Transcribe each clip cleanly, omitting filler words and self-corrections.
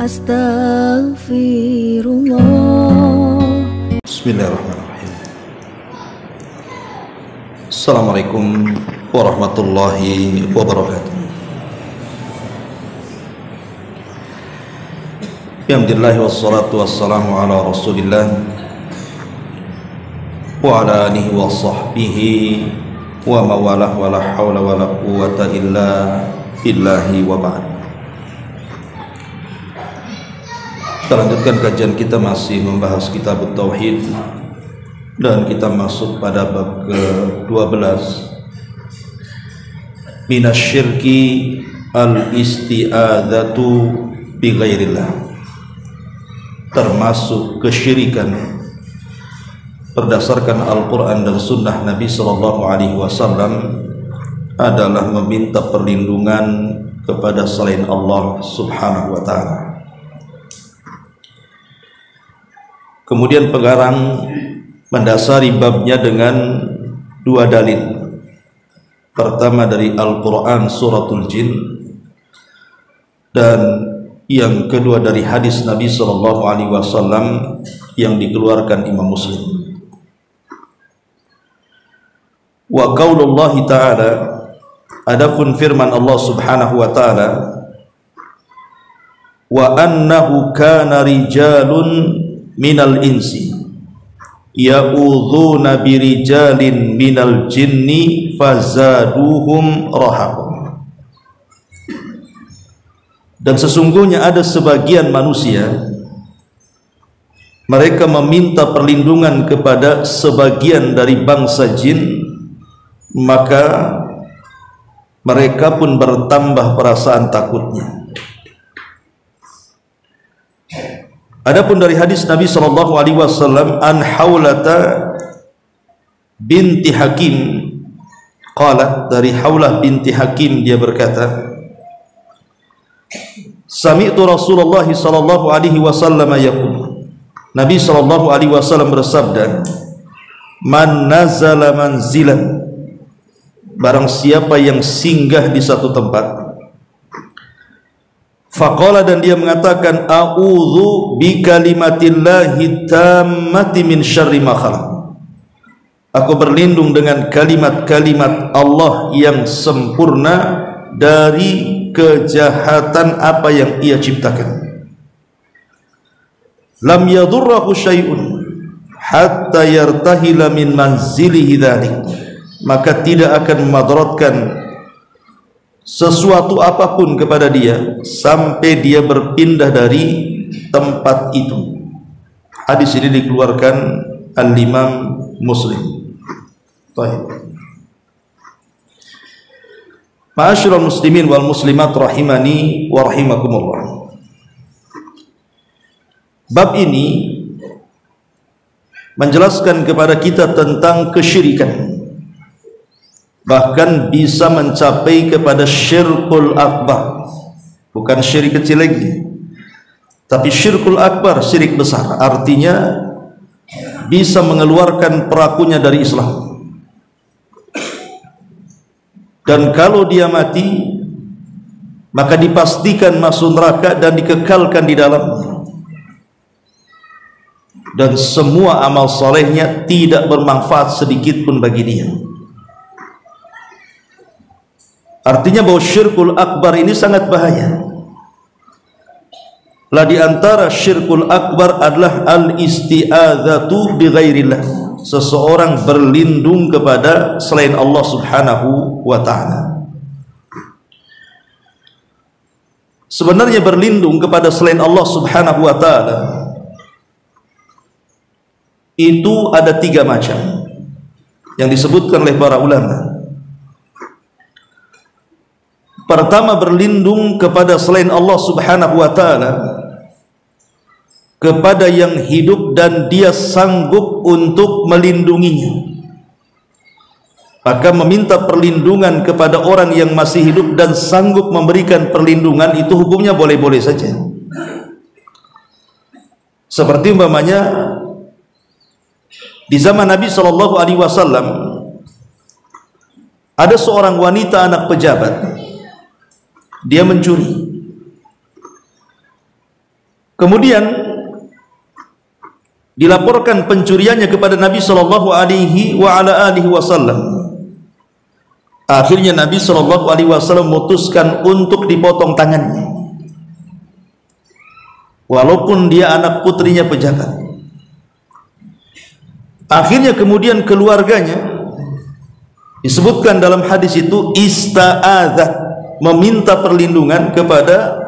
Astaghfirullah. Bismillahirrahmanirrahim. Assalamualaikum warahmatullahi wabarakatuh. Alhamdulillah wassalatu wassalamu ala Rasulillah wa ala alihi wa sahbihi wa mawalah wa la hawla wa la quwwata illa billahi wa ba'd. Kita lanjutkan kajian kita, masih membahas kitab Tauhid, dan kita masuk pada bab ke-12, minasyirki al-isti'adzatu bi ghairillah, termasuk kesyirikan berdasarkan Al-Quran dan Sunnah Nabi SAW adalah meminta perlindungan kepada selain Allah Subhanahu wa Ta'ala. Kemudian pengarang mendasari babnya dengan dua dalil. Pertama dari Al-Quran suratul Jin, dan yang kedua dari hadis Nabi SAW yang dikeluarkan Imam Muslim. Wa qaulullahi ta'ala, adapun firman Allah Subhanahu wa ta'ala, wa annahu kana rijalun minal insi ya'udzuuna birijalin minal jinni fazaduhum rahaqan. Dan sesungguhnya ada sebagian manusia, mereka meminta perlindungan kepada sebagian dari bangsa jin, maka mereka pun bertambah perasaan takutnya. Adapun dari hadis Nabi SAW an Haulata binti Hakim, qalat, dari Haulah binti Hakim dia berkata, sami'tu Rasulullah SAW yaqul, Nabi SAW bersabda, man nazala manzilan, barang siapa yang singgah di satu tempat, faqala, dan dia mengatakan, a'udzu bi kalimatillahi tammati min syarri ma khalaq, aku berlindung dengan kalimat-kalimat Allah yang sempurna dari kejahatan apa yang ia ciptakan. Lam yadurrahu syai'un hatta yartahila min manzilihi dzalik, maka tidak akan memadaratkan sesuatu apapun kepada dia sampai dia berpindah dari tempat itu. Hadis ini dikeluarkan Al-Imam Muslim. Baik. Ma'asyiral muslimin wal muslimat rahimani wa rahimakumullah. Bab ini menjelaskan kepada kita tentang kesyirikan, bahkan bisa mencapai kepada syirkul akbar. Bukan syirik kecil lagi, tapi syirkul akbar, syirik besar. Artinya bisa mengeluarkan pelakunya dari Islam. Dan kalau dia mati, maka dipastikan masuk neraka dan dikekalkan di dalamnya, dan semua amal solehnya tidak bermanfaat sedikit pun bagi dia. Artinya bahwa syirkul akbar ini sangat bahaya. Lah di antara syirkul akbar adalah al-isti'adzatu bi ghairillah, seseorang berlindung kepada selain Allah Subhanahu wa ta'ala. Sebenarnya berlindung kepada selain Allah Subhanahu wa ta'ala itu ada tiga macam yang disebutkan oleh para ulama. Pertama, berlindung kepada selain Allah Subhanahu wa ta'ala kepada yang hidup dan dia sanggup untuk melindunginya, maka meminta perlindungan kepada orang yang masih hidup dan sanggup memberikan perlindungan, itu hukumnya boleh-boleh saja. Seperti umpamanya di zaman Nabi SAW ada seorang wanita anak pejabat, dia mencuri. Kemudian dilaporkan pencuriannya kepada Nabi sallallahu alaihi wasallam. Akhirnya Nabi sallallahu alaihi wasallam memutuskan untuk dipotong tangannya, walaupun dia anak putrinya pejabat. Akhirnya kemudian keluarganya, disebutkan dalam hadis itu, ista'adzat, meminta perlindungan kepada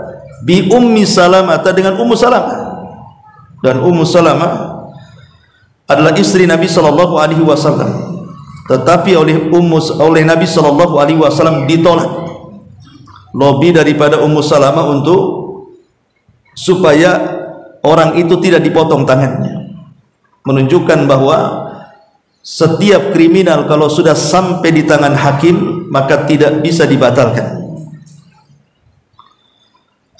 bi Ummi Salamah, dengan Ummu Salamah. Dan Ummu Salamah adalah istri Nabi sallallahu alaihi wasallam, tetapi oleh Nabi sallallahu alaihi wasallam ditolak lebih daripada Ummu Salamah untuk supaya orang itu tidak dipotong tangannya, menunjukkan bahwa setiap kriminal kalau sudah sampai di tangan hakim maka tidak bisa dibatalkan.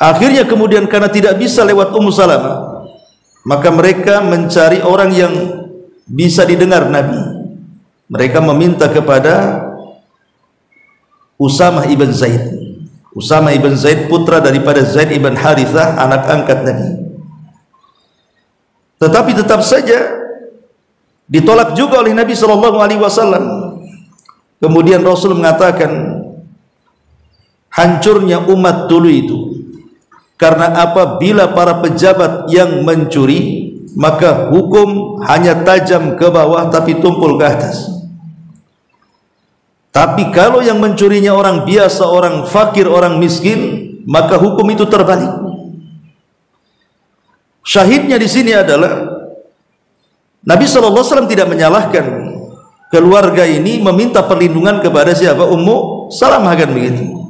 Akhirnya kemudian karena tidak bisa lewat Ummu Salamah, maka mereka mencari orang yang bisa didengar Nabi. Mereka meminta kepada Usamah ibn Zaid. Usamah ibn Zaid putra daripada Zaid ibn Harithah, anak angkat Nabi. Tetapi tetap saja ditolak juga oleh Nabi sallallahu alaihi wasallam. Kemudian Rasul mengatakan, hancurnya umat dulu itu karena apabila para pejabat yang mencuri, maka hukum hanya tajam ke bawah tapi tumpul ke atas. Tapi kalau yang mencurinya orang biasa, orang fakir, orang miskin, maka hukum itu terbalik. Syahidnya di sini adalah Nabi SAW tidak menyalahkan keluarga ini meminta perlindungan kepada siapa? Ummu Salamah, kan begitu.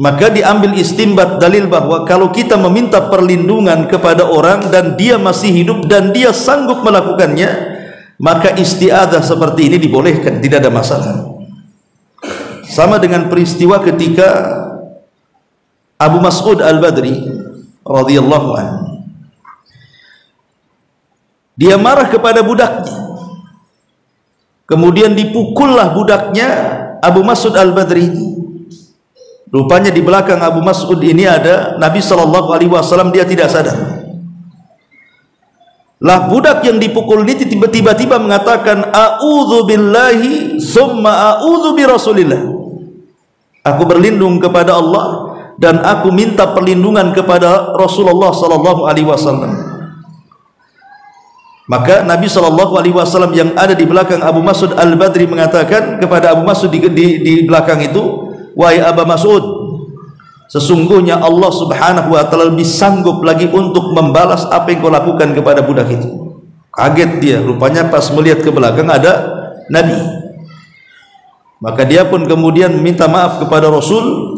Maka diambil istimbat dalil bahwa kalau kita meminta perlindungan kepada orang dan dia masih hidup dan dia sanggup melakukannya, maka isti'adzah seperti ini dibolehkan, tidak ada masalah. Sama dengan peristiwa ketika Abu Mas'ud Al-Badri radhiyallahu anhu, dia marah kepada budaknya, kemudian dipukullah budaknya Abu Mas'ud Al-Badri. Rupanya di belakang Abu Mas'ud ini ada Nabi sallallahu alaihi wasallam, dia tidak sadar. Lah budak yang dipukul ini tiba-tiba mengatakan, a'udzu billahi summa a'udzu bi Rasulillah. Aku berlindung kepada Allah dan aku minta perlindungan kepada Rasulullah sallallahu alaihi wasallam. Maka Nabi sallallahu alaihi wasallam yang ada di belakang Abu Mas'ud Al-Badri mengatakan kepada Abu Mas'ud di belakang itu, wahai Abu Mas'ud, sesungguhnya Allah subhanahu wa ta'ala lebih sanggup lagi untuk membalas apa yang kau lakukan kepada budak itu. Kaget dia, rupanya pas melihat ke belakang ada Nabi. Maka dia pun kemudian minta maaf kepada Rasul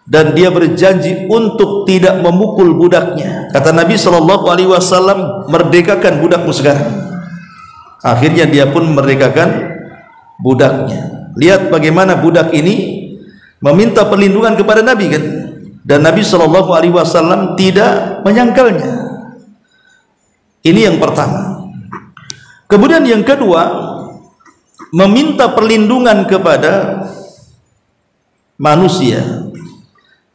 dan dia berjanji untuk tidak memukul budaknya. Kata Nabi sallallahu alaihi wasallam, merdekakan budakmu sekarang. Akhirnya dia pun merdekakan budaknya. Lihat bagaimana budak ini meminta perlindungan kepada Nabi, kan? Dan Nabi sallallahu alaihi wasallam tidak menyangkalnya. Ini yang pertama. Kemudian yang kedua, meminta perlindungan kepada manusia,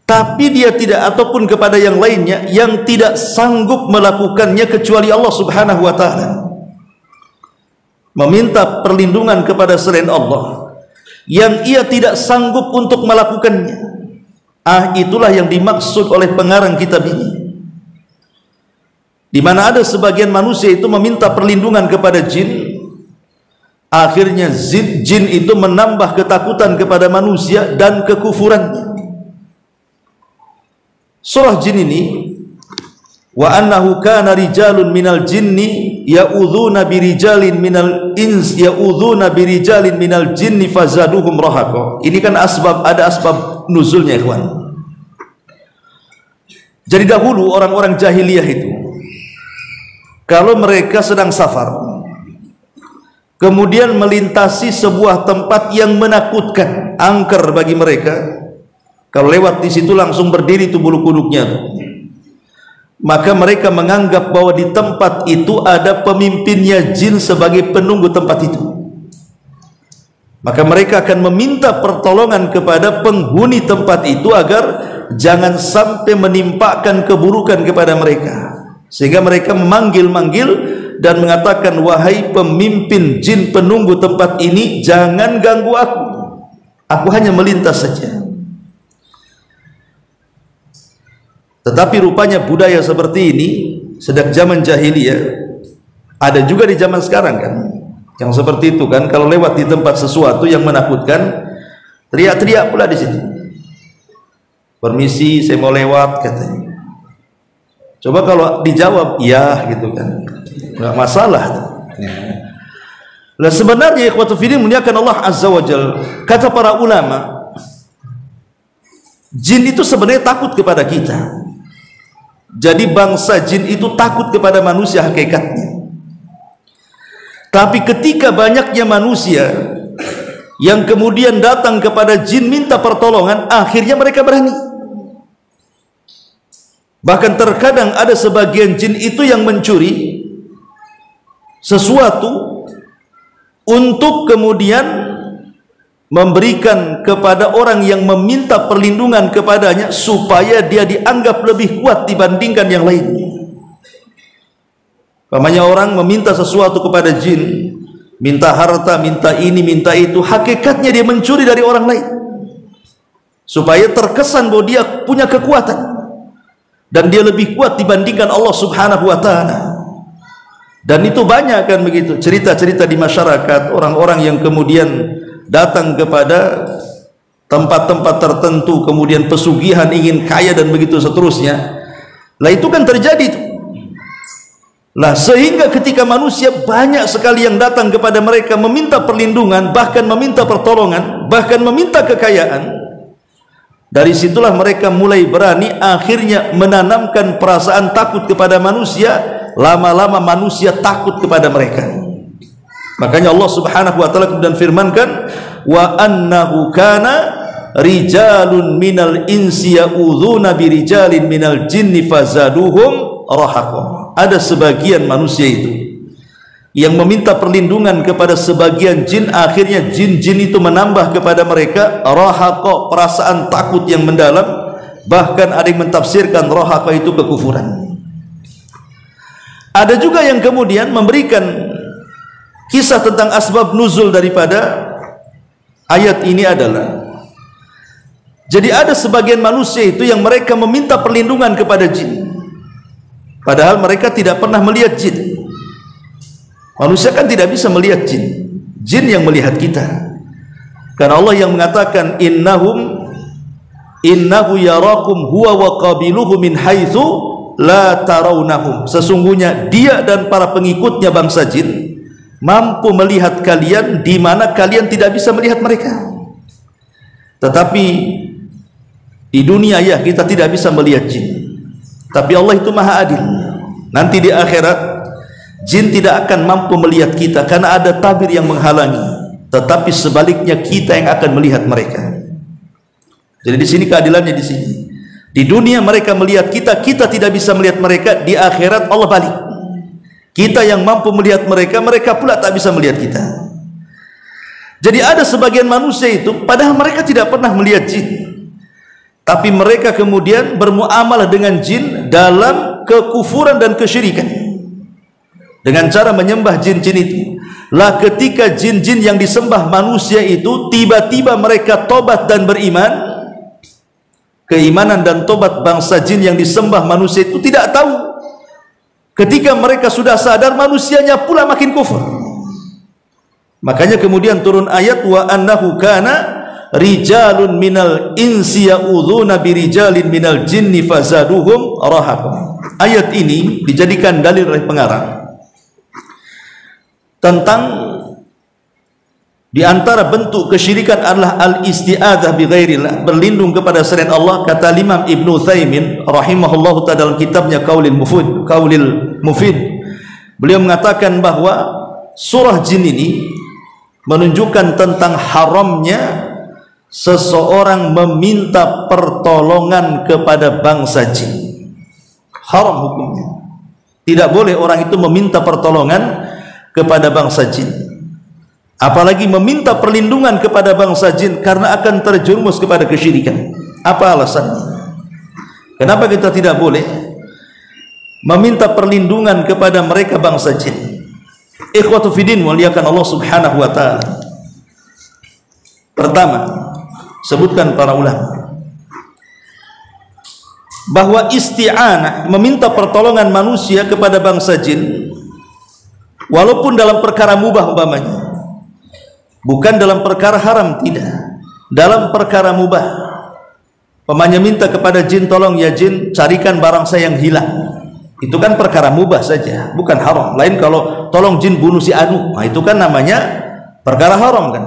tapi dia tidak, ataupun kepada yang lainnya yang tidak sanggup melakukannya kecuali Allah subhanahu wa ta'ala. Meminta perlindungan kepada selain Allah yang ia tidak sanggup untuk melakukannya. Itulah yang dimaksud oleh pengarang kitab ini, di mana ada sebagian manusia itu meminta perlindungan kepada jin. Akhirnya jin itu menambah ketakutan kepada manusia dan kekufurannya. Surah jin ini, wa annahu kana rijalun minal jinni ya'udzuuna birijalin minal ins ya'udzuuna birijalin minal jinni fazaduhum rahaqa. Ini kan ada asbab nuzulnya, ikhwan. Jadi dahulu orang-orang jahiliyah itu, kalau mereka sedang safar, kemudian melintasi sebuah tempat yang menakutkan, angker bagi mereka, kalau lewat di situ langsung berdiri tuh bulu kuduknya, maka mereka menganggap bahwa di tempat itu ada pemimpinnya jin sebagai penunggu tempat itu. Maka mereka akan meminta pertolongan kepada penghuni tempat itu agar jangan sampai menimpakan keburukan kepada mereka. sehingga mereka memanggil-manggil dan mengatakan, wahai pemimpin jin penunggu tempat ini, jangan ganggu aku hanya melintas saja. Tetapi rupanya budaya seperti ini sejak zaman jahiliyah ada juga di zaman sekarang kan, yang seperti itu kan. Kalau lewat di tempat sesuatu yang menakutkan, teriak-teriak pula di situ, permisi saya mau lewat katanya. Coba kalau dijawab ya gitu kan, nggak masalah. Nah, sebenarnya ikhwatu fillah muliakan Allah azza wajal, kata para ulama, jin itu sebenarnya takut kepada kita. Jadi bangsa jin itu takut kepada manusia hakikatnya. Tapi ketika banyaknya manusia yang kemudian datang kepada jin minta pertolongan, akhirnya mereka berani. Bahkan terkadang ada sebagian jin itu yang mencuri sesuatu untuk kemudian memberikan kepada orang yang meminta perlindungan kepadanya, supaya dia dianggap lebih kuat dibandingkan yang lainnya. Namanya orang meminta sesuatu kepada jin, minta harta, minta ini, minta itu, hakikatnya dia mencuri dari orang lain, supaya terkesan bahwa dia punya kekuatan dan dia lebih kuat dibandingkan Allah subhanahu wa ta'ala. Dan itu banyak kan begitu cerita-cerita di masyarakat, orang-orang yang kemudian datang kepada tempat-tempat tertentu, kemudian pesugihan, ingin kaya dan begitu seterusnya. Lah itu kan terjadi itu. Lah sehingga ketika manusia banyak sekali yang datang kepada mereka meminta perlindungan, bahkan meminta pertolongan, bahkan meminta kekayaan, dari situlah mereka mulai berani akhirnya menanamkan perasaan takut kepada manusia. Lama-lama manusia takut kepada mereka. Makanya Allah subhanahu wa ta'ala kemudian firmankan, wa annahu kana rijalun minal insi ya'udhuna birijalin minal jinni fazaduhum rahaqa. Ada sebagian manusia itu yang meminta perlindungan kepada sebagian jin, akhirnya jin-jin itu menambah kepada mereka rahaqa, perasaan takut yang mendalam. Bahkan ada yang mentafsirkan rahaqa itu kekufuran. Ada juga yang kemudian memberikan kisah tentang asbab nuzul daripada ayat ini adalah, jadi ada sebagian manusia itu yang mereka meminta perlindungan kepada jin, padahal mereka tidak pernah melihat jin. Manusia kan tidak bisa melihat jin, jin yang melihat kita. Karena Allah yang mengatakan innahu yarakum huwa wa qabiluhu min haitsu la tarawnahum, sesungguhnya dia dan para pengikutnya bangsa jin mampu melihat kalian di mana kalian tidak bisa melihat mereka. Tetapi di dunia ya kita tidak bisa melihat jin, tapi Allah itu maha adil. Nanti di akhirat jin tidak akan mampu melihat kita karena ada tabir yang menghalangi, tetapi sebaliknya kita yang akan melihat mereka. Jadi di sini keadilannya di sini. Di dunia mereka melihat kita, kita tidak bisa melihat mereka. Di akhirat Allah balik, kita yang mampu melihat mereka, mereka pula tak bisa melihat kita. Jadi ada sebagian manusia itu padahal mereka tidak pernah melihat jin, tapi mereka kemudian bermuamalah dengan jin dalam kekufuran dan kesyirikan dengan cara menyembah jin-jin itu. Lah ketika jin-jin yang disembah manusia itu tiba-tiba mereka tobat dan beriman, keimanan dan tobat bangsa jin yang disembah manusia itu tidak tahu. Ketika mereka sudah sadar, manusianya pula makin kufur. Makanya kemudian turun ayat wa annahu kana rijalun minal insi ya'udhuna birijalin minal jinni fazaduhum rahaqa. Ayat ini dijadikan dalil oleh pengarang tentang di antara bentuk kesyirikan adalah al-isti'adzah bi ghairillah, berlindung kepada selain Allah. Kata Imam Ibn Utsaimin rahimahullah ta'ala dalam kitabnya Qaulil Mufid, beliau mengatakan bahwa surah jin ini menunjukkan tentang haramnya seseorang meminta pertolongan kepada bangsa jin. Haram hukumnya, tidak boleh orang itu meminta pertolongan kepada bangsa jin, apalagi meminta perlindungan kepada bangsa jin, karena akan terjerumus kepada kesyirikan. Apa alasannya? Kenapa kita tidak boleh? meminta perlindungan kepada mereka bangsa jin. Ikhwatu fiddin, muliakan Allah Subhanahu wa taala. Pertama, sebutkan para ulama bahwa isti'anah, meminta pertolongan manusia kepada bangsa jin, walaupun dalam perkara mubah umpamanya, bukan dalam perkara haram, tidak, dalam perkara mubah, umpamanya minta kepada jin, tolong ya jin carikan barang saya yang hilang, itu kan perkara mubah saja, bukan haram. Lain kalau tolong jin bunuh si anu, nah itu kan namanya perkara haram kan.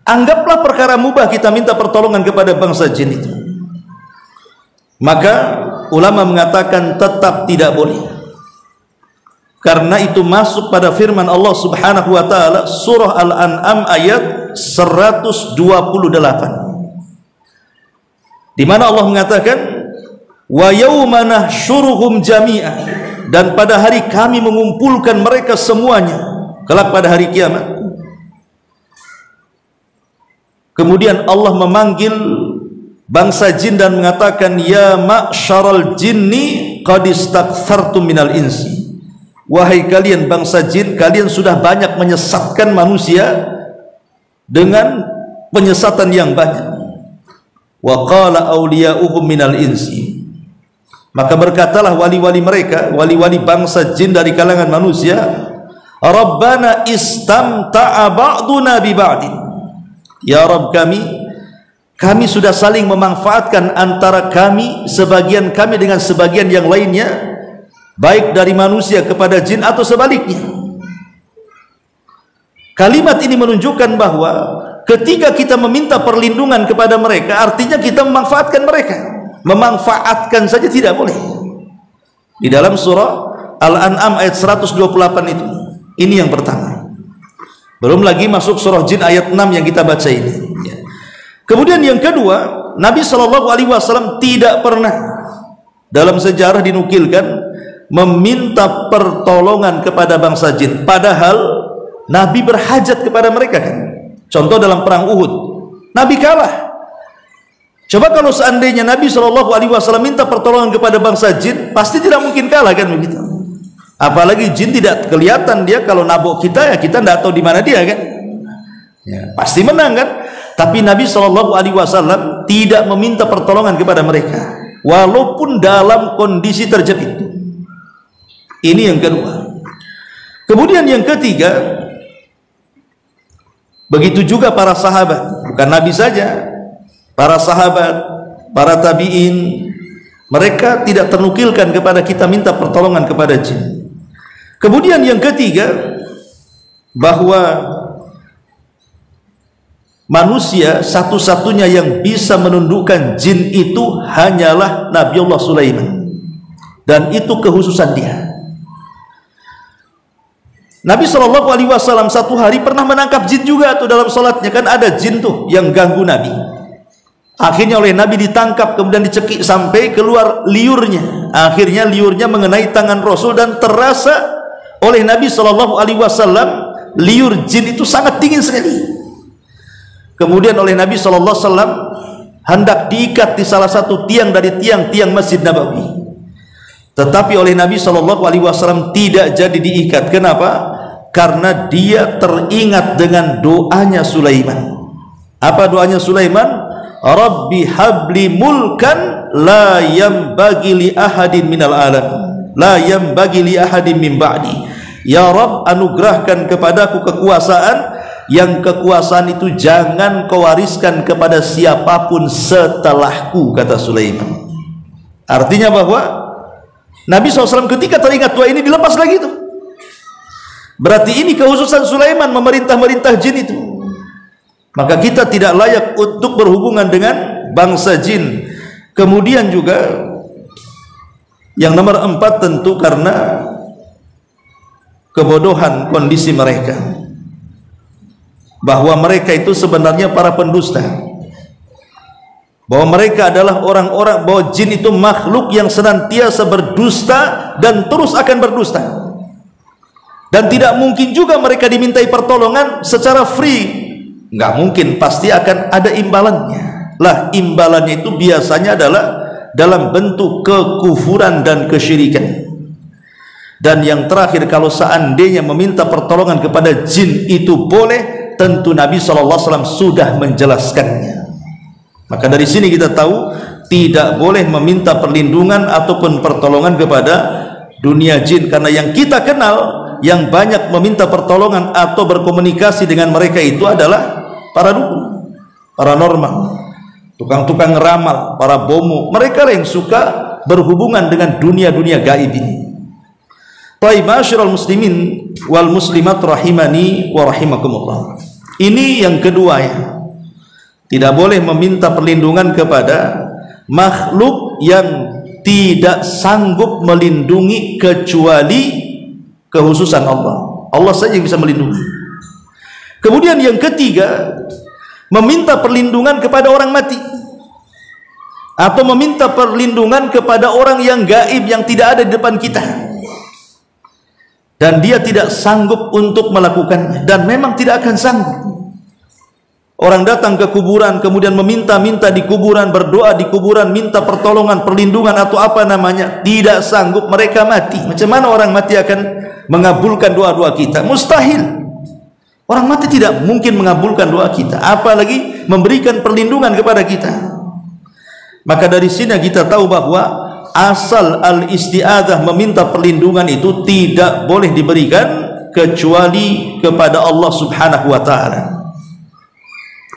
Anggaplah perkara mubah kita minta pertolongan kepada bangsa jin itu, maka ulama mengatakan tetap tidak boleh, karena itu masuk pada firman Allah Subhanahu wa taala surah Al-An'am ayat 128, di mana Allah mengatakan wa yauma nahsyuruhum jami'a, dan pada hari kami mengumpulkan mereka semuanya kelak pada hari kiamat. Kemudian Allah memanggil bangsa jin dan mengatakan ya ma'syaral jinni qad istaktsartum minal insi, wahai kalian bangsa jin, kalian sudah banyak menyesatkan manusia dengan penyesatan yang banyak. Wa qala awliya'uhum minal insi, maka berkatalah wali-wali mereka, wali-wali bangsa jin dari kalangan manusia, Rabbana istamta'a ba'duna bi ba'din, ya Rabb kami sudah saling memanfaatkan antara kami, sebagian kami dengan sebagian yang lainnya, baik dari manusia kepada jin atau sebaliknya. Kalimat ini menunjukkan bahwa ketika kita meminta perlindungan kepada mereka, artinya kita memanfaatkan mereka. Memanfaatkan saja tidak boleh. Di dalam surah Al-An'am ayat 128 itu. Ini yang pertama. Belum lagi masuk surah jin ayat 6 yang kita baca ini. Kemudian yang kedua, Nabi SAW tidak pernah dalam sejarah dinukilkan meminta pertolongan kepada bangsa jin, padahal Nabi berhajat kepada mereka kan. Contoh dalam perang Uhud, Nabi kalah. Coba kalau seandainya Nabi SAW minta pertolongan kepada bangsa jin, pasti tidak mungkin kalah kan begitu. Apalagi jin tidak kelihatan, dia kalau nabok kita ya kita tidak tahu di mana dia kan. Ya, pasti menang kan. Tapi Nabi SAW tidak meminta pertolongan kepada mereka, walaupun dalam kondisi terjepit. Ini yang kedua. Kemudian yang ketiga, begitu juga para sahabat, bukan Nabi saja, para sahabat, para tabi'in, mereka tidak ternukilkan kepada kita minta pertolongan kepada jin. Kemudian yang ketiga, bahwa manusia satu-satunya yang bisa menundukkan jin itu hanyalah Nabiullah Sulaiman, dan itu kekhususan dia. Nabi SAW satu hari pernah menangkap jin juga tuh dalam sholatnya, kan ada jin tuh yang ganggu Nabi. Akhirnya oleh Nabi ditangkap, kemudian dicekik sampai keluar liurnya. Akhirnya liurnya mengenai tangan Rasul dan terasa oleh Nabi SAW liur jin itu sangat dingin sekali. Kemudian oleh Nabi SAW hendak diikat di salah satu tiang dari tiang-tiang Masjid Nabawi, tetapi oleh Nabi SAW tidak jadi diikat. Kenapa? Karena dia teringat dengan doanya Sulaiman. Apa doanya Sulaiman? Rabbi habli mulkan la yambagi li ahadin minal alam, la yambagi li ahadin min ba'di. Ya Rabb, anugerahkan kepadaku kekuasaan yang kekuasaan itu jangan kau wariskan kepada siapapun setelahku, kata Sulaiman. Artinya bahwa Nabi SAW ketika teringat doa ini dilepas lagi itu. Berarti ini kekhususan Sulaiman memerintah jin itu. Maka kita tidak layak untuk berhubungan dengan bangsa jin. Kemudian juga yang nomor 4 tentu karena kebodohan kondisi mereka, bahwa mereka itu sebenarnya para pendusta, bahwa mereka adalah orang-orang, bahwa jin itu makhluk yang senantiasa berdusta dan terus akan berdusta, dan tidak mungkin juga mereka dimintai pertolongan secara free. Nggak mungkin, pasti akan ada imbalannya. Lah, imbalannya itu biasanya adalah dalam bentuk kekufuran dan kesyirikan. Dan yang terakhir, kalau seandainya meminta pertolongan kepada jin itu boleh, tentu Nabi SAW sudah menjelaskannya. Maka dari sini kita tahu tidak boleh meminta perlindungan ataupun pertolongan kepada dunia jin, karena yang kita kenal yang banyak meminta pertolongan atau berkomunikasi dengan mereka itu adalah para dukun, paranormal, tukang-tukang ngeramal, para bomo. Mereka yang suka berhubungan dengan dunia-dunia gaib ini. Baik, ma'asyiral muslimin wal muslimat rahimani wa rahimakumullah. Ini yang kedua ya. Tidak boleh meminta perlindungan kepada makhluk yang tidak sanggup melindungi kecuali kehususan Allah. Allah saja yang bisa melindungi. Kemudian yang ketiga, meminta perlindungan kepada orang mati, atau meminta perlindungan kepada orang yang gaib yang tidak ada di depan kita dan dia tidak sanggup untuk melakukannya, dan memang tidak akan sanggup. Orang datang ke kuburan kemudian meminta-minta di kuburan, berdoa di kuburan, minta pertolongan, perlindungan atau apa namanya, tidak sanggup, mereka mati. Macam mana orang mati akan mengabulkan doa-doa kita? Mustahil. Orang mati tidak mungkin mengabulkan doa kita, apalagi memberikan perlindungan kepada kita. Maka dari sini kita tahu bahwa asal al-isti'adzah, meminta perlindungan itu tidak boleh diberikan kecuali kepada Allah Subhanahu wa ta'ala.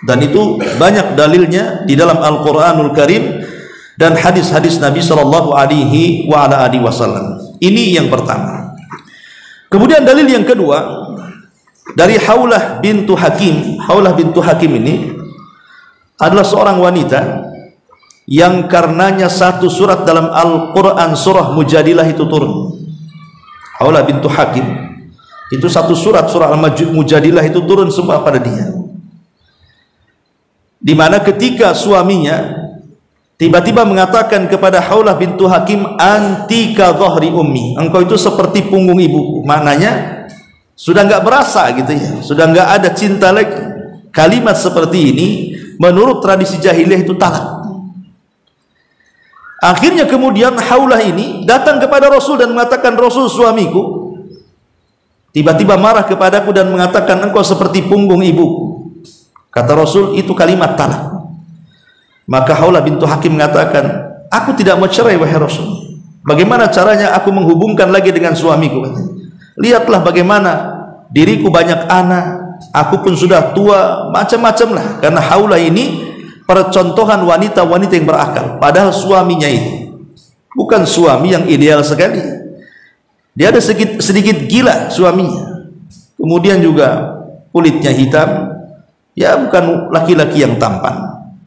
Dan itu banyak dalilnya di dalam Al-Quranul Karim dan hadis-hadis Nabi sallallahu alaihi wasallam. Ini yang pertama. Kemudian dalil yang kedua dari Haulah bintu Hakim. Haulah bintu Hakim ini adalah seorang wanita yang karenanya satu surat dalam Al-Quran, surah Mujadilah itu turun. Haulah bintu Hakim itu satu surat, surah Al-Mujadilah itu turun semua pada dia. Di mana ketika suaminya tiba-tiba mengatakan kepada Haulah bintu Hakim, anti ka dhahri ummi, engkau itu seperti punggung ibuku. Maknanya sudah enggak berasa gitu ya, sudah enggak ada cinta lagi. Kalimat seperti ini menurut tradisi jahiliyah itu talak. Akhirnya kemudian Haulah ini datang kepada Rasul dan mengatakan, Rasul, suamiku tiba-tiba marah kepadaku dan mengatakan engkau seperti punggung ibuku. Kata Rasul, itu kalimat talak. Maka Haulah bintu Hakim mengatakan, aku tidak mau cerai wahai Rasul. Bagaimana caranya aku menghubungkan lagi dengan suamiku? Lihatlah bagaimana diriku banyak anak, aku pun sudah tua, macam-macam lah. Karena Haulah ini percontohan wanita-wanita yang berakal. Padahal suaminya itu bukan suami yang ideal sekali. Dia ada sedikit gila suaminya. Kemudian juga kulitnya hitam. Ya bukan laki-laki yang tampan.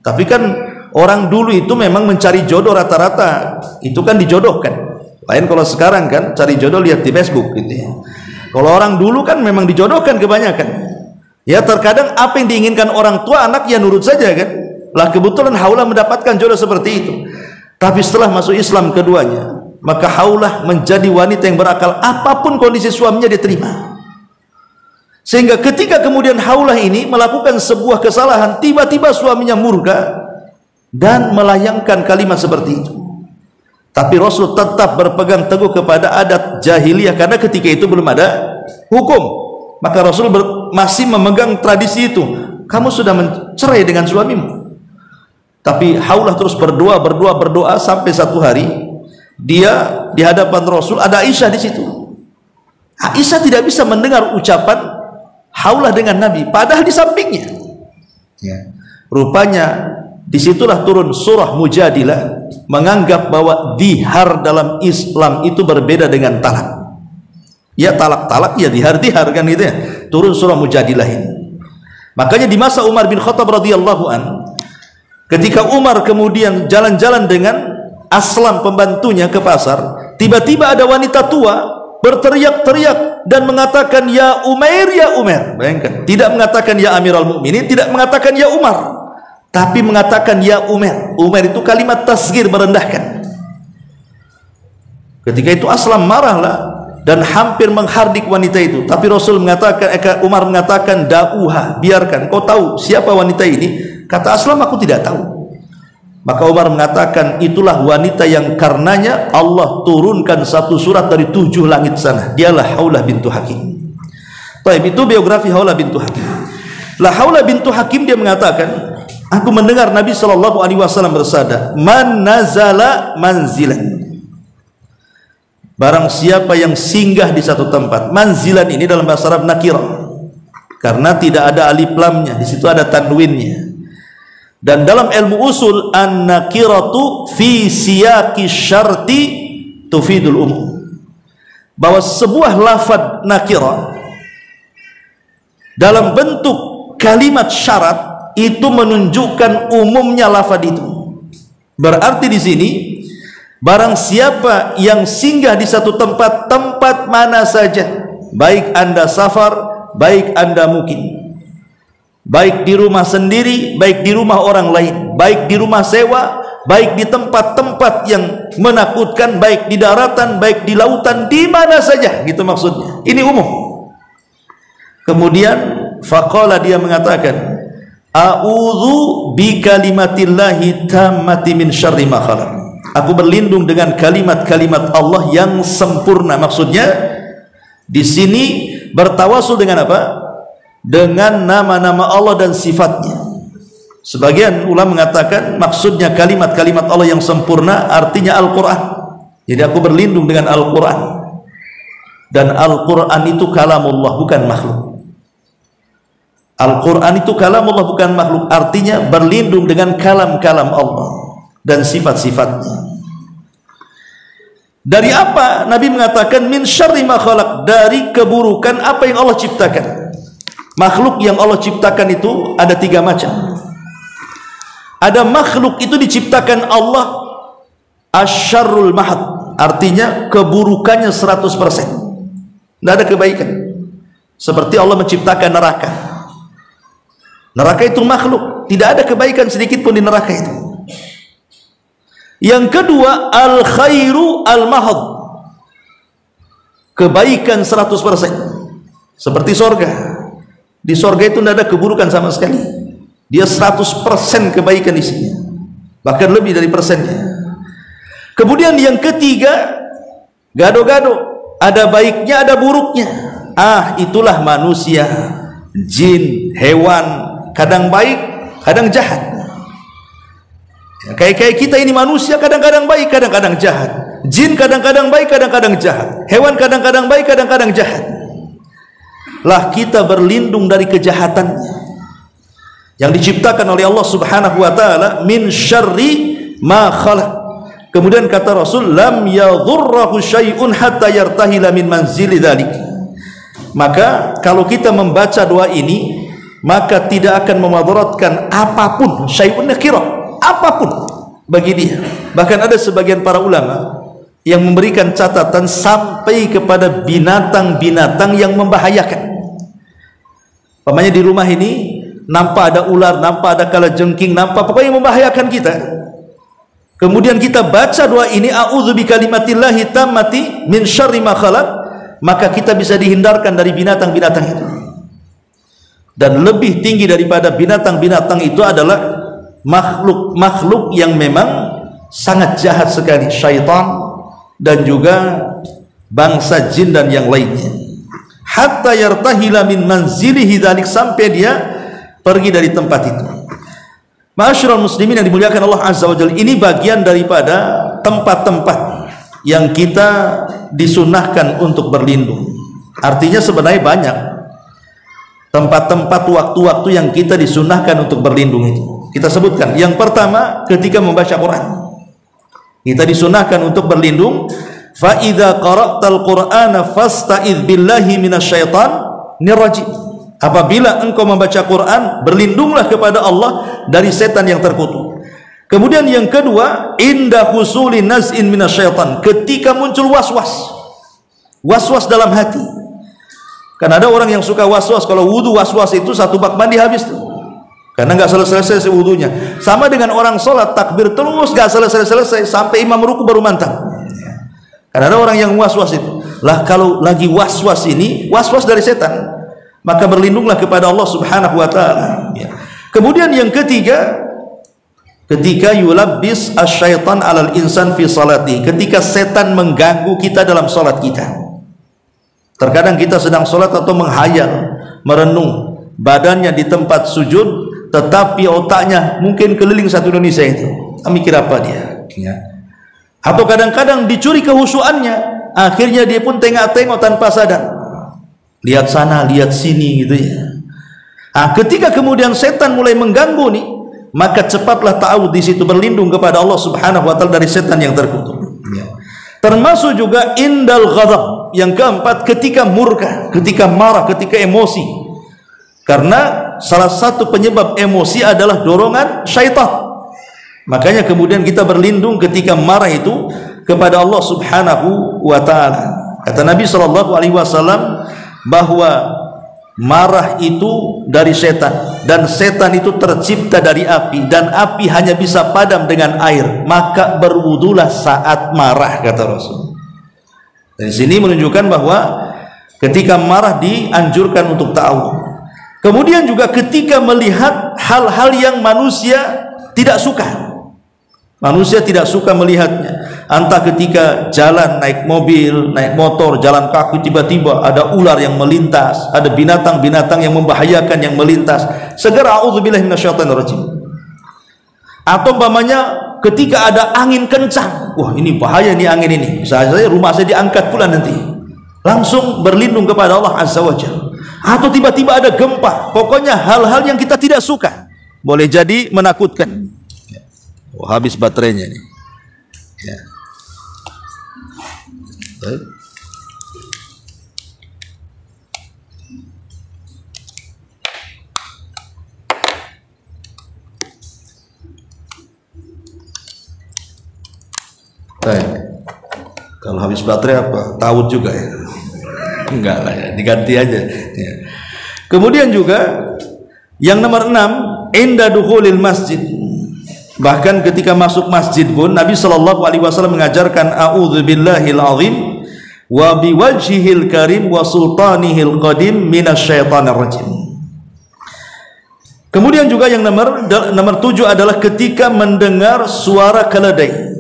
Tapi kan orang dulu itu memang mencari jodoh rata-rata itu kan dijodohkan. Lain kalau sekarang kan cari jodoh lihat di Facebook gitu ya. Kalau orang dulu kan memang dijodohkan kebanyakan. Ya terkadang apa yang diinginkan orang tua anak ya nurut saja kan. Lah kebetulan Haulah mendapatkan jodoh seperti itu. Tapi setelah masuk Islam keduanya, maka Haulah menjadi wanita yang berakal, apapun kondisi suaminya diterima. Sehingga ketika kemudian Haulah ini melakukan sebuah kesalahan, tiba-tiba suaminya murka dan melayangkan kalimat seperti itu. Tapi Rasul tetap berpegang teguh kepada adat jahiliyah karena ketika itu belum ada hukum. Maka Rasul masih memegang tradisi itu. Kamu sudah mencerai dengan suamimu. Tapi Haulah terus berdoa sampai satu hari dia di hadapan Rasul, ada Aisyah di situ. Aisyah tidak bisa mendengar ucapan Haulah dengan Nabi, padahal di sampingnya. Ya. Rupanya disitulah turun surah Mujadilah, menganggap bahwa dihar dalam Islam itu berbeda dengan talak. Ya talak-talak, ya dihar-dihar kan gitu ya. Turun surah Mujadilah ini. Makanya di masa Umar bin Khattab radhiyallahu an, ketika Umar kemudian jalan-jalan dengan Aslam pembantunya ke pasar, tiba-tiba ada wanita tua berteriak-teriak dan mengatakan ya Umair, ya Umar. Bayangkan, tidak mengatakan ya Amirul Mukminin, tidak mengatakan ya Umar, tapi mengatakan ya Umar. Umar itu kalimat tasghir, merendahkan. Ketika itu Aslam marahlah dan hampir menghardik wanita itu, tapi Rasul mengatakan, Umar mengatakan da'uha, biarkan. Kau tahu siapa wanita ini? Kata Aslam, aku tidak tahu. Maka Umar mengatakan, itulah wanita yang karenanya Allah turunkan satu surat dari 7 langit sana. Dialah Haulah bintu Hakim. Baik, itu biografi Haulah bintu Hakim. Lah Haulah bintu Hakim dia mengatakan, aku mendengar Nabi SAW bersabda, man nazala manzilan, barang siapa yang singgah di satu tempat. Manzilan ini dalam bahasa Arab nakirah, karena tidak ada alif lamnya, di situ ada tanwinnya. Dan dalam ilmu usul, an-nakiratu fi siyaqi syarti tufidul umum, bahwa sebuah lafaz nakirah dalam bentuk kalimat syarat itu menunjukkan umumnya lafaz itu. Berarti di sini, barang siapa yang singgah di satu tempat, tempat mana saja, baik Anda safar, baik Anda mukim, baik di rumah sendiri, baik di rumah orang lain, baik di rumah sewa, baik di tempat-tempat yang menakutkan, baik di daratan, baik di lautan, di mana saja, gitu maksudnya. Ini umum. Kemudian faqala, dia mengatakan, a'udzu bi kalimatillahi tammati min syarri ma khalaq. Aku berlindung dengan kalimat-kalimat Allah yang sempurna. Maksudnya di sini bertawasul dengan apa? Dengan nama-nama Allah dan sifatnya. Sebagian ulama mengatakan maksudnya kalimat-kalimat Allah yang sempurna artinya Al-Quran. Jadi aku berlindung dengan Al-Quran, dan Al-Quran itu kalamullah, bukan makhluk. Al-Quran itu kalamullah, bukan makhluk. Artinya berlindung dengan kalam-kalam Allah dan sifat-sifatnya. Dari apa Nabi mengatakan min syarri ma khalaq? Dari keburukan apa yang Allah ciptakan. Makhluk yang Allah ciptakan itu ada 3 macam. Ada makhluk itu diciptakan Allah asyarrul mahad, artinya keburukannya 100%, tidak ada kebaikan. Seperti Allah menciptakan neraka. Neraka itu makhluk, tidak ada kebaikan sedikit pun di neraka itu. Yang kedua, al khairu al mahad, kebaikan 100%, seperti sorga. Di sorga itu tidak ada keburukan sama sekali. Dia 100% kebaikan isinya, bahkan lebih dari persennya. Kemudian yang ketiga, gado-gado, ada baiknya ada buruknya. Itulah manusia, jin, hewan, kadang baik, kadang jahat. Kayak kita ini manusia, kadang-kadang baik, kadang-kadang jahat. Jin kadang-kadang baik, kadang-kadang jahat. Hewan kadang-kadang baik, kadang-kadang jahat. Lah kita berlindung dari kejahatannya yang diciptakan oleh Allah Subhanahu wa taala, min syarri ma khalaq. Kemudian kata Rasul, lam yadhurruhu syai'un hatta yartahila min manzili dzalik. Maka kalau kita membaca doa ini, maka tidak akan memudaratkan apapun, syai'un nakirah, apapun bagi dia. Bahkan ada sebagian para ulama yang memberikan catatan sampai kepada binatang-binatang yang membahayakan. Pamannya di rumah ini nampak ada ular, nampak ada kalajengking, nampak pokoknya yang membahayakan kita. Kemudian kita baca doa ini, a'udzu bikalimatillahi tammati min syarri ma khalaq, maka kita bisa dihindarkan dari binatang-binatang itu. Dan lebih tinggi daripada binatang-binatang itu adalah makhluk-makhluk yang memang sangat jahat sekali, syaitan dan juga bangsa jin dan yang lainnya. Hatta yartahila min manzilihi dzalik, sampai dia pergi dari tempat itu. Ma'asyiral muslimin yang dimuliakan Allah Azza wa Jalla, ini bagian daripada tempat-tempat yang kita disunahkan untuk berlindung. Artinya sebenarnya banyak tempat-tempat, waktu-waktu yang kita disunahkan untuk berlindung itu. Kita sebutkan. Yang pertama, ketika membaca Quran, kita disunahkan untuk berlindung. Fa idza qara'tal Qur'ana fasta'idz billahi minasyaitonir rajim. Apabila engkau membaca Quran, berlindunglah kepada Allah dari setan yang terkutuk. Kemudian yang kedua, inda husuli naz'in minasyaiton, ketika muncul was-was dalam hati. Kan ada orang yang suka was-was, kalau wudu was-was itu satu bak mandi habis tuh, karena nggak selesai wudunya. Sama dengan orang sholat takbir terus nggak selesai sampai imam ruku baru mantap. Karena ada orang yang was-was itu. Lah kalau lagi was-was ini, was-was dari setan, maka berlindunglah kepada Allah Subhanahu wa taala. Kemudian yang ketiga, ketika yulabbis asyaitan alal insan fi salati, ketika setan mengganggu kita dalam salat kita. Terkadang kita sedang salat atau menghayal, merenung, badannya di tempat sujud, tetapi otaknya mungkin keliling satu Indonesia itu. Mikir apa dia? Ya. Atau kadang-kadang dicuri kehusuannya, akhirnya dia pun tengok-tengok tanpa sadar, lihat sana, lihat sini gitu ya. Nah, ketika kemudian setan mulai mengganggu nih, maka cepatlah ta'awudz di situ, berlindung kepada Allah Subhanahu wa taala dari setan yang terkutuk. Ya. Termasuk juga indal ghadab, yang keempat ketika murka, ketika marah, ketika emosi. Karena salah satu penyebab emosi adalah dorongan syaitan. Makanya kemudian kita berlindung ketika marah itu kepada Allah Subhanahu wa taala. Kata Nabi sallallahu alaihi wasallam bahwa marah itu dari setan, dan setan itu tercipta dari api, dan api hanya bisa padam dengan air. Maka berwudulah saat marah, kata Rasul. Dari sini menunjukkan bahwa ketika marah dianjurkan untuk ta'awudz. Kemudian juga ketika melihat hal-hal yang manusia tidak suka. Manusia tidak suka melihatnya. Entah ketika jalan, naik mobil, naik motor, jalan kaki, tiba-tiba ada ular yang melintas, ada binatang-binatang yang membahayakan yang melintas, segera a'udzubillahi minasyaitonirrajim. Atau umpamanya ketika ada angin kencang, wah ini bahaya nih angin ini, saya rumah saya diangkat pula nanti, langsung berlindung kepada Allah Azza wa Jalla. Atau tiba-tiba ada gempa, pokoknya hal-hal yang kita tidak suka, boleh jadi menakutkan. Wah, habis baterainya nih. Ya. Baik. Baik. Kalau habis baterai apa? Ta'awudz juga ya? Enggak lah ya, diganti aja. Ya. Kemudian juga yang nomor 6, inda dukhulil masjid. Bahkan ketika masuk masjid pun Nabi sallallahu alaihi wasallam mengajarkan a'udzubillahil azim wa biwajhihil karim wa sultanihil qadim minasyaitonir rajim. Kemudian juga yang nomor 7 adalah ketika mendengar suara keledai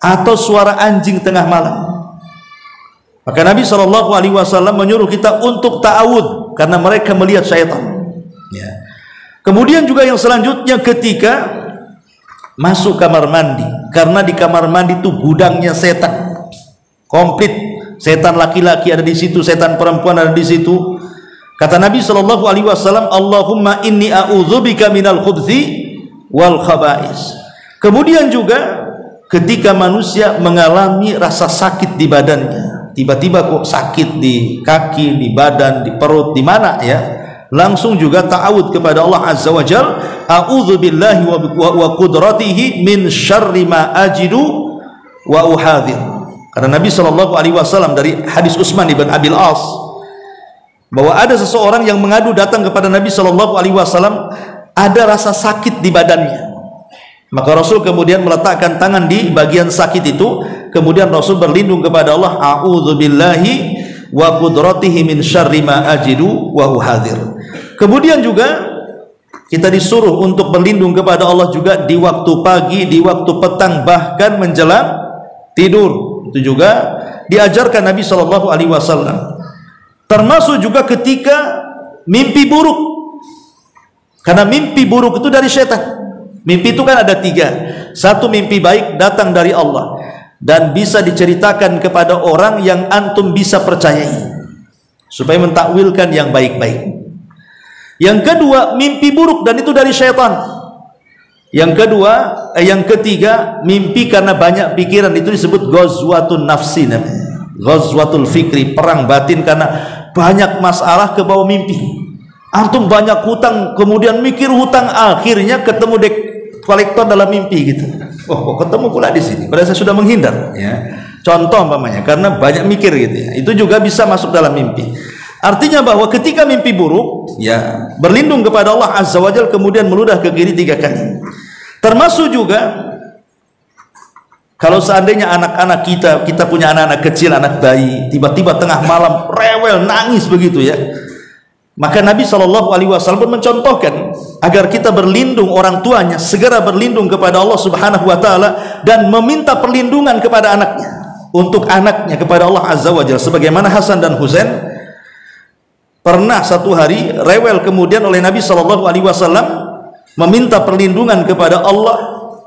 atau suara anjing tengah malam. Maka Nabi sallallahu alaihi wasallam menyuruh kita untuk ta'awudz karena mereka melihat syaitan. Ya. Kemudian juga yang selanjutnya ketika masuk kamar mandi, karena di kamar mandi itu gudangnya setan komplit, setan laki-laki ada di situ, setan perempuan ada di situ. Kata Nabi sallallahu alaihi wasallam, Allahumma inni a'udzubika minal khubthi wal khaba'is. Kemudian juga ketika manusia mengalami rasa sakit di badannya, tiba-tiba kok sakit di kaki, di badan, di perut, di mana ya, langsung juga ta'awudz kepada Allah Azza wa Jalla, a'udzubillahi wa qudratihi min syarri ma ajidu wa uhadhir. Karena Nabi sallallahu alaihi wasallam dari hadis Utsman ibn Abil As bahwa ada seseorang yang mengadu datang kepada Nabi sallallahu alaihi wasallam, ada rasa sakit di badannya. Maka Rasul kemudian meletakkan tangan di bagian sakit itu, kemudian Rasul berlindung kepada Allah, a'udzubillahi wa qudratihi min syarri ma ajidu wa uhadhir. Kemudian juga kita disuruh untuk berlindung kepada Allah juga di waktu pagi, di waktu petang, bahkan menjelang tidur. Itu juga diajarkan Nabi sallallahu alaihi wasallam. Termasuk juga ketika mimpi buruk. Karena mimpi buruk itu dari setan. Mimpi itu kan ada 3. Satu, mimpi baik datang dari Allah dan bisa diceritakan kepada orang yang antum bisa percayai supaya mentakwilkan yang baik-baik. Yang kedua, mimpi buruk dan itu dari syaitan. Yang ketiga, mimpi karena banyak pikiran, itu disebut ghazwatun nafsi namanya. Ghazwatul fikri, perang batin karena banyak masalah ke bawah mimpi. Antum banyak hutang, kemudian mikir hutang, akhirnya ketemu dek kolektor dalam mimpi gitu. Oh, kok ketemu pula di sini. Padahal saya sudah menghindar ya. Contoh umpamanya karena banyak mikir gitu ya. Itu juga bisa masuk dalam mimpi. Artinya bahwa ketika mimpi buruk, ya berlindung kepada Allah Azza wa Jalla, kemudian meludah ke kiri 3 kali. Termasuk juga kalau seandainya anak-anak kita punya anak-anak kecil, anak bayi, tiba-tiba tengah malam rewel, nangis begitu ya. Maka Nabi SAW pun mencontohkan agar kita berlindung orang tuanya, segera berlindung kepada Allah Subhanahu wa taala dan meminta perlindungan kepada anaknya, untuk anaknya kepada Allah Azza wa Jalla, sebagaimana Hasan dan Husain pernah satu hari rewel kemudian oleh Nabi SAW meminta perlindungan kepada Allah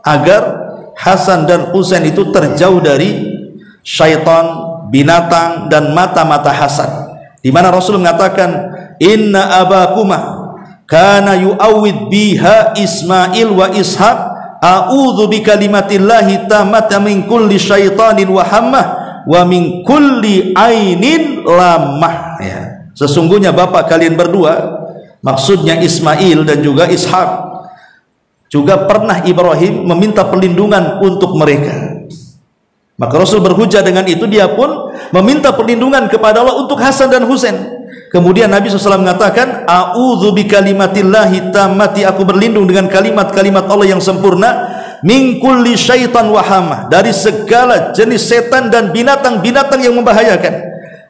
agar Hasan dan Husain itu terjauh dari syaitan, binatang dan mata-mata hasad, di mana Rasul mengatakan, inna abakuma kana yu'awwid biha Ismail wa Ishaq, a'udzu bikalimatillahi tammati min kulli syaitanin wa hammah wa min kulli ainin lamah. Ya. Sesungguhnya bapak kalian berdua, maksudnya Ismail dan juga Ishaq, juga pernah Ibrahim meminta perlindungan untuk mereka. Maka Rasul berhujah dengan itu, dia pun meminta perlindungan kepada Allah untuk Hasan dan Husain. Kemudian Nabi SAW mengatakan, a'udzu bikalimatillahi tammati, aku berlindung dengan kalimat-kalimat Allah yang sempurna, min kulli syaitan wa hamah, dari segala jenis setan dan binatang-binatang yang membahayakan,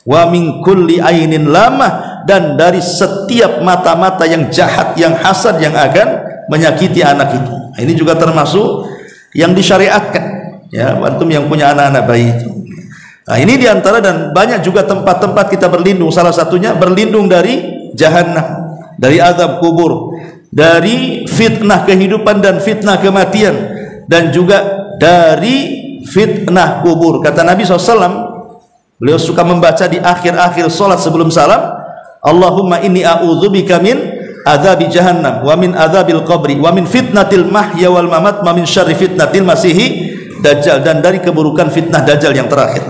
wa min kulli ainin lamah, dan dari setiap mata-mata yang jahat, yang hasad, yang akan menyakiti anak itu. Ini juga termasuk yang disyariatkan, ya, antum yang punya anak-anak bayi itu. Nah, ini diantara dan banyak juga tempat-tempat kita berlindung. Salah satunya berlindung dari jahanam, dari azab kubur, dari fitnah kehidupan dan fitnah kematian, dan juga dari fitnah kubur. Kata Nabi SAW, beliau suka membaca di akhir-akhir sholat sebelum salam, Allahumma inni a'udzubika min adzabi jahannam wa min adzabil qabri wa min fitnatil mahya wal mamat wa min syarri fitnatil masihi dajjal, dan dari keburukan fitnah dajjal yang terakhir.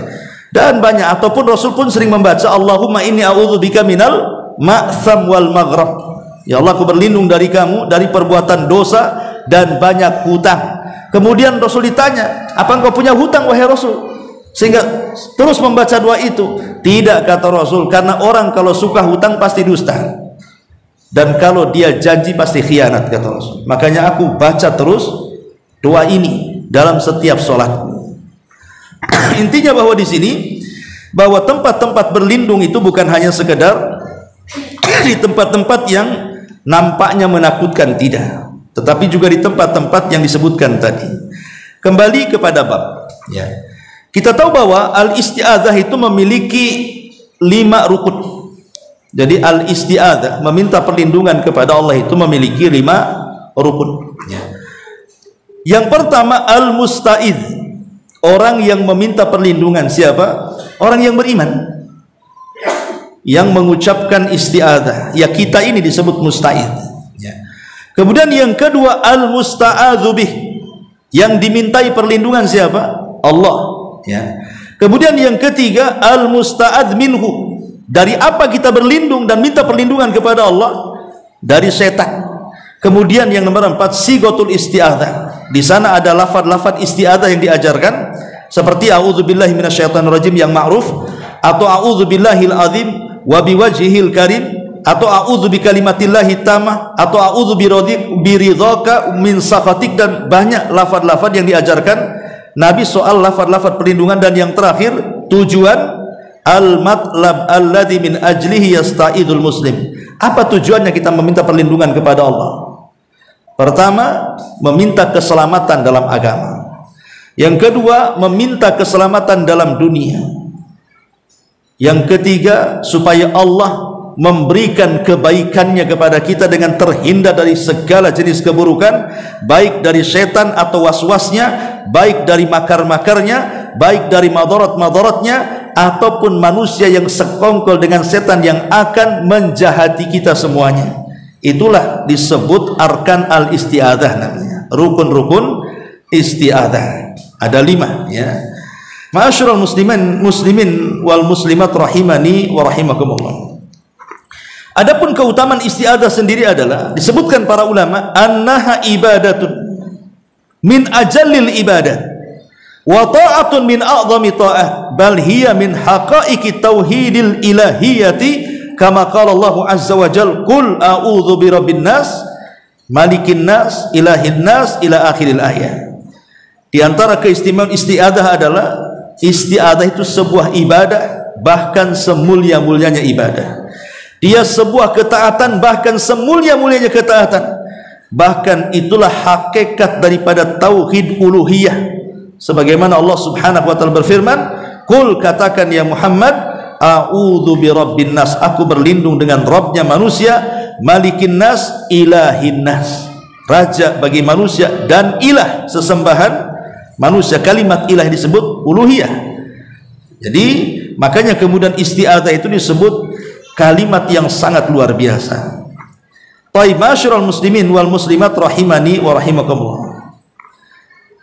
Dan banyak, ataupun Rasul pun sering membaca Allahumma inni a'udzubika minal ma'tham wal maghrab, ya Allah, aku berlindung dari kamu dari perbuatan dosa dan banyak hutang. Kemudian Rasul ditanya, apa engkau punya hutang wahai Rasul? Sehingga terus membaca doa itu. Tidak, kata Rasul, karena orang kalau suka hutang pasti dusta, dan kalau dia janji pasti khianat, kata Rasul. Makanya aku baca terus doa ini dalam setiap sholat. Intinya bahwa di sini, bahwa tempat-tempat berlindung itu bukan hanya sekedar di tempat-tempat yang nampaknya menakutkan, tidak, tetapi juga di tempat-tempat yang disebutkan tadi. Kembali kepada bab, ya. Kita tahu bahwa al-isti'adzah itu memiliki 5 rukun. Jadi al-isti'adzah, meminta perlindungan kepada Allah, itu memiliki 5 rukun, ya. Yang pertama al-musta'idz, orang yang meminta perlindungan. Siapa? Orang yang beriman, yang mengucapkan isti'adzah, ya, kita ini disebut musta'idz, ya. Kemudian yang kedua al-musta'adzubih, yang dimintai perlindungan siapa? Allah, ya. Kemudian yang ketiga al-musta'adz minhu, dari apa kita berlindung dan minta perlindungan kepada Allah? Dari setan. Kemudian yang nomor 4 sigotul isti'adzah. Di sana ada lafaz-lafaz isti'adzah yang diajarkan, seperti a'udzubillahi minasyaitonirrajim yang ma'ruf, atau a'udzubillahil azim wa biwajhihil karim, atau a'udzu bikalimatillahi tammah, atau a'udzu biridhaka min sakhatik, dan banyak lafaz-lafaz yang diajarkan Nabi soal lafaz-lafaz perlindungan. Dan yang terakhir tujuan al-matlab alladzi min ajlihi yasta'idul muslim. Apa tujuannya kita meminta perlindungan kepada Allah? Pertama, meminta keselamatan dalam agama. Yang kedua, meminta keselamatan dalam dunia. Yang ketiga, supaya Allah memberikan kebaikannya kepada kita dengan terhindar dari segala jenis keburukan, baik dari setan atau waswasnya, baik dari makar-makarnya, baik dari madarat-madaratnya, ataupun manusia yang sekongkol dengan setan yang akan menjahati kita semuanya. Itulah disebut arkan al-isti'adzah namanya, rukun-rukun isti'adzah. Ada 5, ya. Ma'asyiral muslimin wal muslimat rahimani wa rahimakumullah. Adapun keutamaan isti'adzah sendiri adalah disebutkan para ulama, annaha ibadatun min ajallil ibadat wa ta'atun min a'zami ta'ah, bal hiya min haqa'iqi tauhidil ilahiyati, kama qala Allah azza wa jalla, qul a'udzu birabbin nas malikin nas ilahin nas, ila akhiril ayat. Di antara keistimewaan isti'adzah adalah isti'adzah itu sebuah ibadah, bahkan semulia-mulianya ibadah. Dia sebuah ketaatan, bahkan semulia-mulianya ketaatan. Bahkan itulah hakikat daripada tauhid uluhiyah. Sebagaimana Allah Subhanahu wa taala berfirman, "Qul," katakan ya Muhammad, "A'udzu birabbin nas," aku berlindung dengan Rabbnya manusia, Malikin nas, Ilahin nas, raja bagi manusia dan ilah, sesembahan manusia. Kalimat ilah disebut uluhiyah. Jadi makanya kemudian isti'adzah itu disebut kalimat yang sangat luar biasa. Taib, masyarul muslimin wal muslimat rahimani wa rahimakumullah.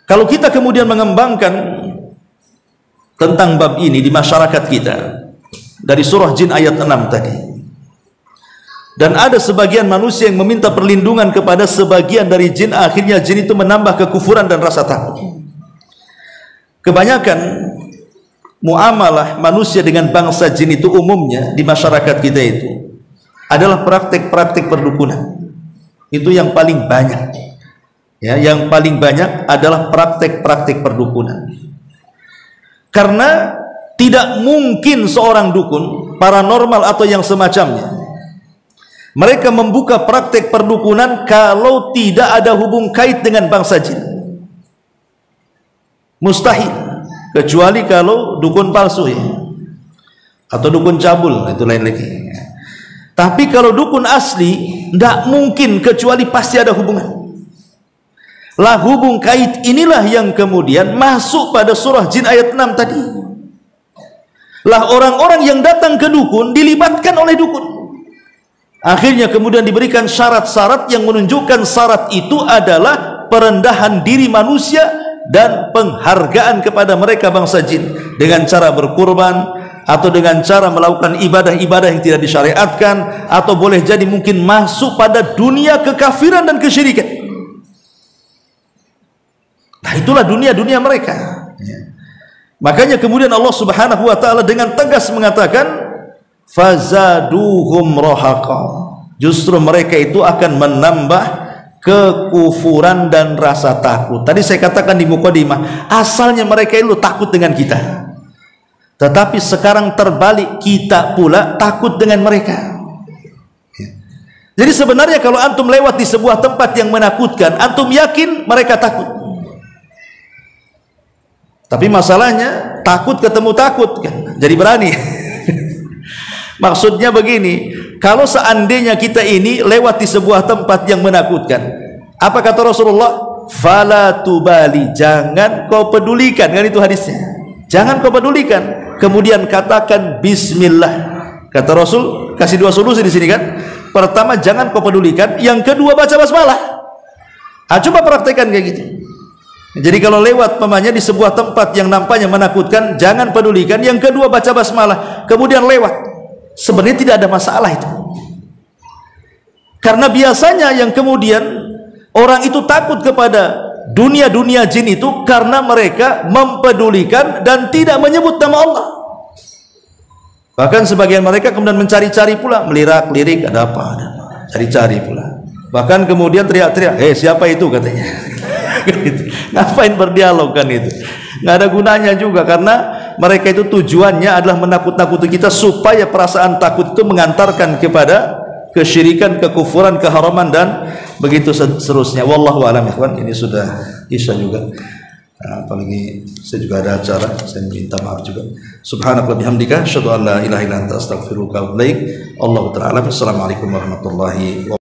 Kalau kita kemudian mengembangkan tentang bab ini di masyarakat kita dari surah Jin ayat 6 tadi, dan ada sebagian manusia yang meminta perlindungan kepada sebagian dari jin, akhirnya jin itu menambah kekufuran dan rasa takut. Kebanyakan muamalah manusia dengan bangsa jin itu umumnya di masyarakat kita itu adalah praktek-praktek perdukunan. Itu yang paling banyak. Ya, yang paling banyak adalah praktek-praktek perdukunan. Karena tidak mungkin seorang dukun, paranormal atau yang semacamnya, mereka membuka praktek perdukunan kalau tidak ada hubung kait dengan bangsa jin. Mustahil. Kecuali kalau dukun palsu ya, atau dukun cabul, itu lain lagi. Tapi kalau dukun asli tidak mungkin, kecuali pasti ada hubungan. Lah hubung kait inilah yang kemudian masuk pada surah Jin ayat 6 tadi. Lah orang-orang yang datang ke dukun dilibatkan oleh dukun. Akhirnya kemudian diberikan syarat-syarat yang menunjukkan syarat itu adalah perendahan diri manusia dan penghargaan kepada mereka bangsa jin dengan cara berkurban atau dengan cara melakukan ibadah-ibadah yang tidak disyariatkan, atau boleh jadi mungkin masuk pada dunia kekafiran dan kesyirikan. Nah, itulah dunia-dunia mereka. Makanya kemudian Allah Subhanahu wa taala dengan tegas mengatakan, fazaduhum rahaqa, justru mereka itu akan menambah kekufuran dan rasa takut. Tadi saya katakan di mukadimah, asalnya mereka itu takut dengan kita, tetapi sekarang terbalik, kita pula takut dengan mereka. Jadi sebenarnya kalau antum lewat di sebuah tempat yang menakutkan, antum yakin mereka takut. Tapi masalahnya takut ketemu takut kan, jadi berani. Maksudnya begini, kalau seandainya kita ini lewat di sebuah tempat yang menakutkan, apa kata Rasulullah? Fala tubali, jangan kau pedulikan, kan itu hadisnya. Jangan kau pedulikan. Kemudian katakan bismillah. Kata Rasul, kasih dua solusi di sini kan. Pertama, jangan kau pedulikan. Yang kedua, baca basmalah. Coba praktekkan kayak gitu. Jadi kalau lewat pemanya di sebuah tempat yang nampaknya menakutkan, jangan pedulikan. Yang kedua, baca basmalah. Kemudian lewat. Sebenarnya tidak ada masalah itu. Karena biasanya yang kemudian orang itu takut kepada dunia-dunia jin itu karena mereka mempedulikan dan tidak menyebut nama Allah. Bahkan sebagian mereka kemudian mencari-cari pula, melirik-lirik, ada apa, cari-cari pula. Bahkan kemudian teriak-teriak, siapa itu katanya. Ngapain berdialog kan itu? Nggak ada gunanya juga, karena mereka itu tujuannya adalah menakut-nakuti kita supaya perasaan takut itu mengantarkan kepada kesyirikan, kekufuran, keharaman dan begitu seterusnya. Wallahu a'lam. Ini sudah isya juga. Apalagi saya juga ada acara, saya minta maaf juga. Subhanallah bihamdika, asyhadu an la ilaha illa anta, astaghfiruka wa atubu ilaik. Allahu ta'ala. Assalamualaikum warahmatullahi wabarakatuh.